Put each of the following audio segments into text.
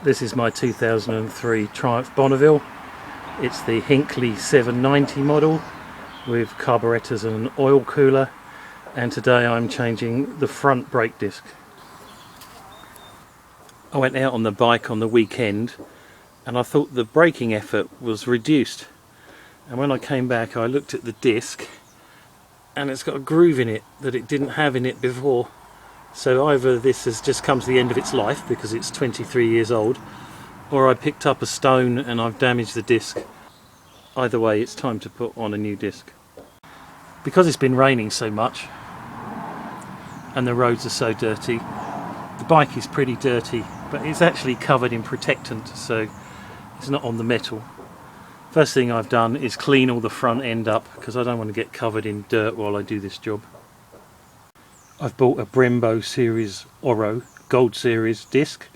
This is my 2003 Triumph Bonneville. It's the Hinckley 790 model with carburetors and an oil cooler, and today I'm changing the front brake disc. I went out on the bike on the weekend and I thought the braking effort was reduced, and when I came back I looked at the disc and it's got a groove in it that it didn't have in it before. So either this has just come to the end of its life because it's 23 years old, or I picked up a stone and I've damaged the disc. Either way, it's time to put on a new disc. Because it's been raining so much and the roads are so dirty, the bike is pretty dirty, but it's actually covered in protectant, so it's not on the metal. First thing I've done is clean all the front end up because I don't want to get covered in dirt while I do this job. I've bought a Brembo Series Oro Gold Series disc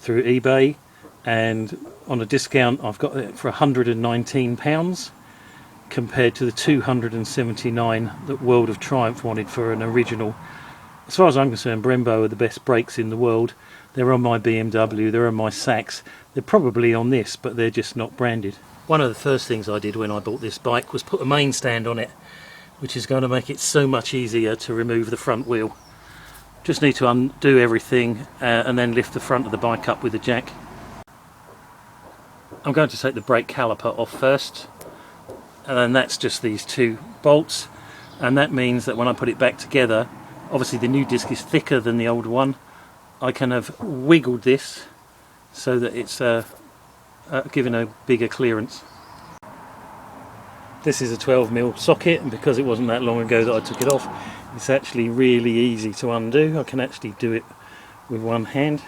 through eBay, and on a discount I've got it for £119 compared to the £279 that World of Triumph wanted for an original. As far as I'm concerned, Brembo are the best brakes in the world. They're on my BMW, they're on my Sax, they're probably on this, but they're just not branded. One of the first things I did when I bought this bike was put a main stand on it, which is going to make it so much easier to remove the front wheel. Just need to undo everything and then lift the front of the bike up with a jack. I'm going to take the brake caliper off first, and then that's just these two bolts, and that means that when I put it back together, obviously the new disc is thicker than the old one. I can have wiggled this so that it's given a bigger clearance. This is a 12mm socket, and because it wasn't that long ago that I took it off, it's actually really easy to undo. I can actually do it with one hand,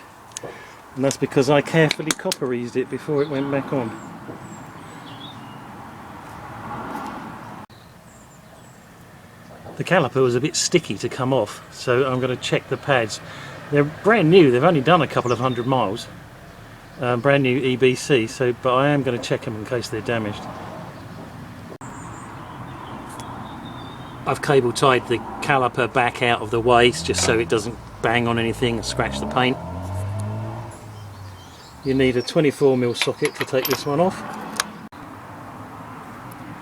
and that's because I carefully copper eased it before it went back on. The caliper was a bit sticky to come off, so I'm going to check the pads. They're brand new, they've only done a couple of 100 miles. Brand new EBC, but I am going to check them in case they're damaged. I've cable tied the caliper back out of the way just so it doesn't bang on anything and scratch the paint. You need a 24mm socket to take this one off.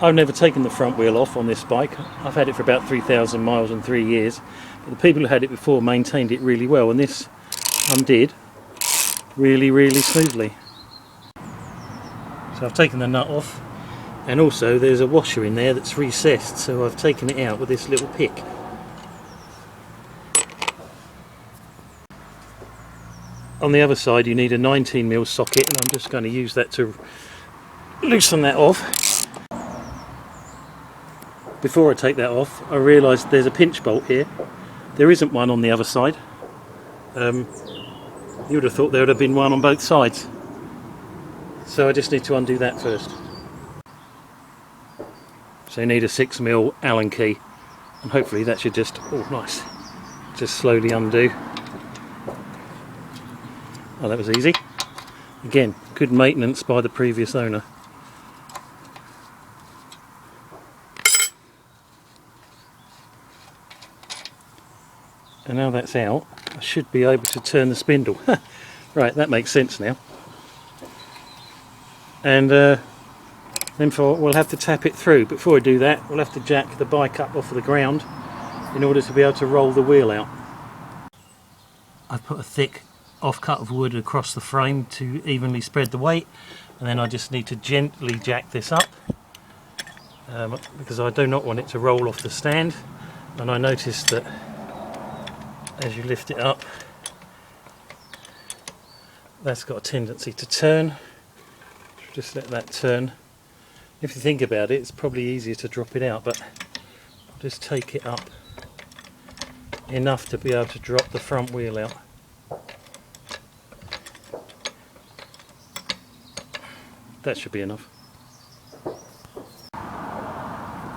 I've never taken the front wheel off on this bike. I've had it for about 3,000 miles in 3 years. But the people who had it before maintained it really well, and this undid really smoothly. So I've taken the nut off. And also there's a washer in there that's recessed, so I've taken it out with this little pick. On the other side you need a 19mm socket, and I'm just going to use that to loosen that off. Before I take that off, I realised there's a pinch bolt here. There isn't one on the other side. You would have thought there would have been one on both sides. So I just need to undo that first. So you need a 6mm Allen key, and hopefully that should just, oh nice, just slowly undo. Oh, that was easy. Again, good maintenance by the previous owner. And now that's out, I should be able to turn the spindle. Right, that makes sense now. And then we'll have to tap it through. Before I do that, we'll have to jack the bike up off of the ground in order to be able to roll the wheel out. I've put a thick offcut of wood across the frame to evenly spread the weight, and then I just need to gently jack this up because I do not want it to roll off the stand. And I noticed that as you lift it up, that's got a tendency to turn. Just let that turn. If you think about it, it's probably easier to drop it out, but I'll just take it up enough to be able to drop the front wheel out. That should be enough.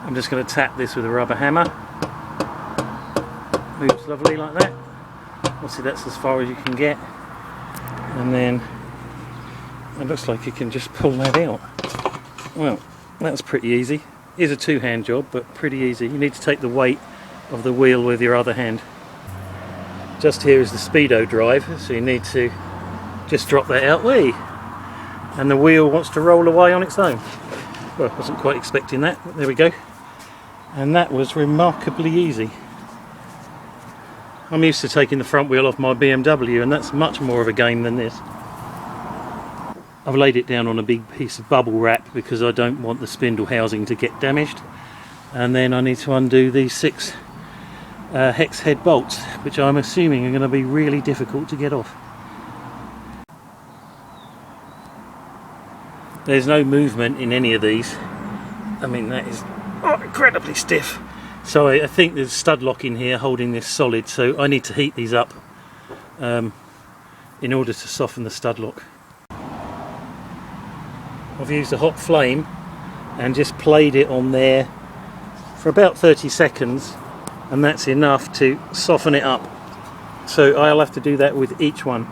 I'm just going to tap this with a rubber hammer. Moves lovely like that. Obviously that's as far as you can get, and then it looks like you can just pull that out. Well, that's pretty easy. It is a two-hand job, but pretty easy. You need to take the weight of the wheel with your other hand. Just here is the speedo drive, so you need to just drop that out, and the wheel wants to roll away on its own. Well, I wasn't quite expecting that, but there we go. And that was remarkably easy. I'm used to taking the front wheel off my BMW, and that's much more of a game than this. I've laid it down on a big piece of bubble wrap because I don't want the spindle housing to get damaged. And then I need to undo these 6 hex head bolts, which I'm assuming are going to be really difficult to get off. There's no movement in any of these. I mean, that is incredibly stiff. So I think there's stud lock in here holding this solid, so I need to heat these up in order to soften the stud lock. I've used a hot flame and just played it on there for about 30 seconds, and that's enough to soften it up. So I'll have to do that with each one.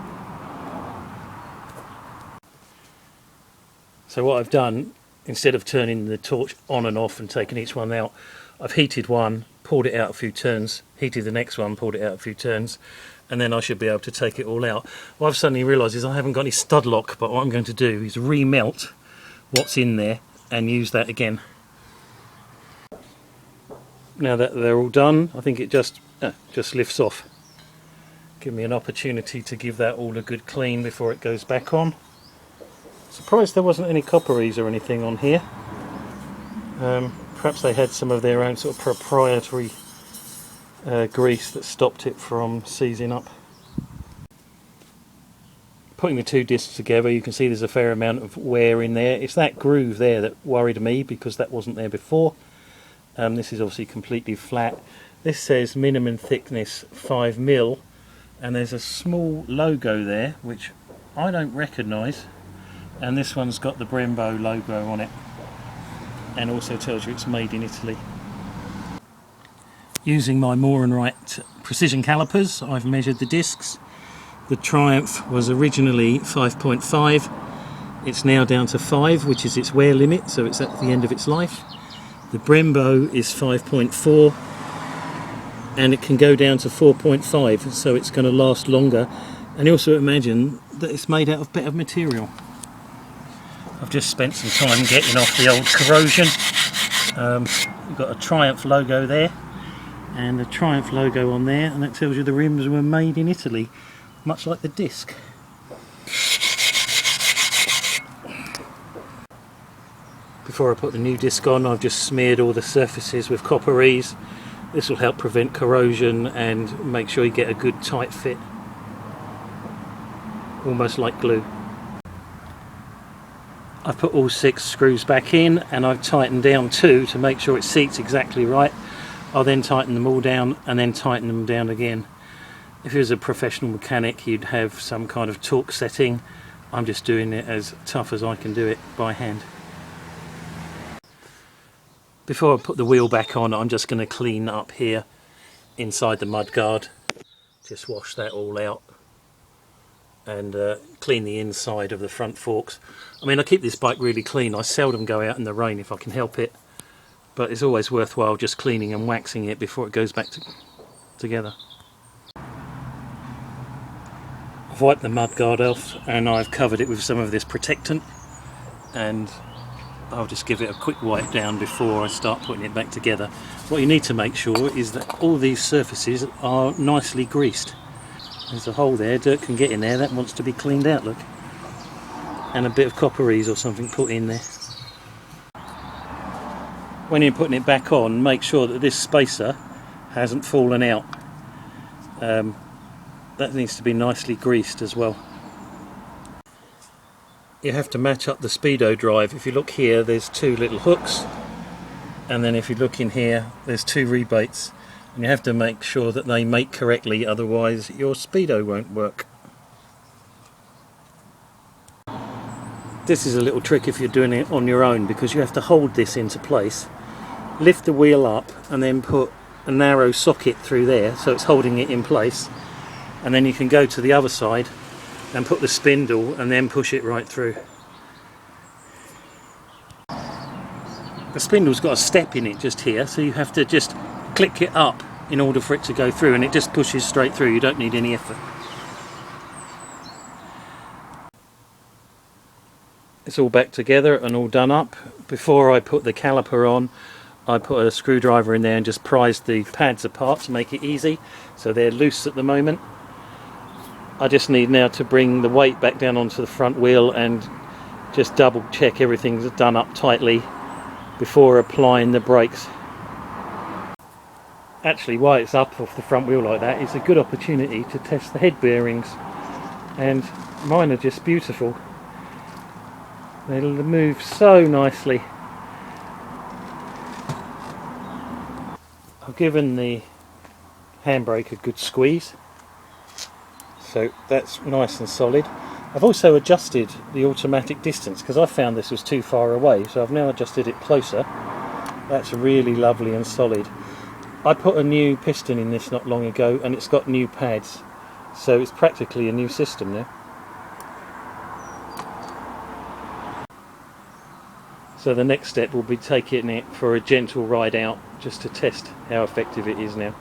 So what I've done, instead of turning the torch on and off and taking each one out, I've heated one, pulled it out a few turns, heated the next one, pulled it out a few turns, and then I should be able to take it all out. What I've suddenly realised is I haven't got any stud lock, but what I'm going to do is remelt what's in there and use that again. Now that they're all done, I think it just lifts off. Give me an opportunity to give that all a good clean before it goes back on. Surprised there wasn't any copperies or anything on here. Perhaps they had some of their own sort of proprietary grease that stopped it from seizing up. Putting the 2 discs together, you can see there's a fair amount of wear in there. It's that groove there that worried me because that wasn't there before. This is obviously completely flat. This says minimum thickness 5mm, and there's a small logo there which I don't recognise. And this one's got the Brembo logo on it, and also tells you it's made in Italy. Using my Moore & Wright precision calipers, I've measured the discs. The Triumph was originally 5.5. It's now down to 5, which is its wear limit, so it's at the end of its life. The Brembo is 5.4, and it can go down to 4.5, so it's going to last longer. And also imagine that it's made out of better material. I've just spent some time getting off the old corrosion. We've got a Triumph logo there and a Triumph logo on there, and that tells you the rims were made in Italy, much like the disc. Before I put the new disc on, I've just smeared all the surfaces with copperies. This will help prevent corrosion and make sure you get a good tight fit, almost like glue. I've put all 6 screws back in, and I've tightened down 2 to make sure it seats exactly right. I'll then tighten them all down and then tighten them down again. If you was a professional mechanic, you'd have some kind of torque setting. I'm just doing it as tough as I can do it by hand. Before I put the wheel back on, I'm just going to clean up here inside the mudguard. Just wash that all out and clean the inside of the front forks. I mean, I keep this bike really clean. I seldom go out in the rain if I can help it, but it's always worthwhile just cleaning and waxing it before it goes back together. I've wiped the mudguard off and I've covered it with some of this protectant, and I'll just give it a quick wipe down before I start putting it back together. What you need to make sure is that all these surfaces are nicely greased. There's a hole there, dirt can get in there, that wants to be cleaned out, look. And a bit of copperies or something put in there. When you're putting it back on, make sure that this spacer hasn't fallen out. That needs to be nicely greased as well. You have to match up the speedo drive. If you look here, there's 2 little hooks, and then if you look in here, there's 2 rebates. And you have to make sure that they mate correctly, otherwise your speedo won't work. This is a little trick if you're doing it on your own, because you have to hold this into place, lift the wheel up and then put a narrow socket through there so it's holding it in place, and then you can go to the other side and put the spindle and then push it right through. The spindle's got a step in it just here, so you have to just click it up in order for it to go through, and it just pushes straight through. You don't need any effort. it's all back together and all done up. Before I put the caliper on, I put a screwdriver in there and just prised the pads apart to make it easy. So they're loose at the moment. I just need now to bring the weight back down onto the front wheel and just double check everything's done up tightly before applying the brakes. Actually, why it's up off the front wheel like that is a good opportunity to test the head bearings, and mine are just beautiful. They move so nicely. I've given the handbrake a good squeeze, so that's nice and solid. I've also adjusted the automatic distance because I found this was too far away, so I've now adjusted it closer. That's really lovely and solid. I put a new piston in this not long ago and it's got new pads, so it's practically a new system now. So the next step will be taking it for a gentle ride out just to test how effective it is now.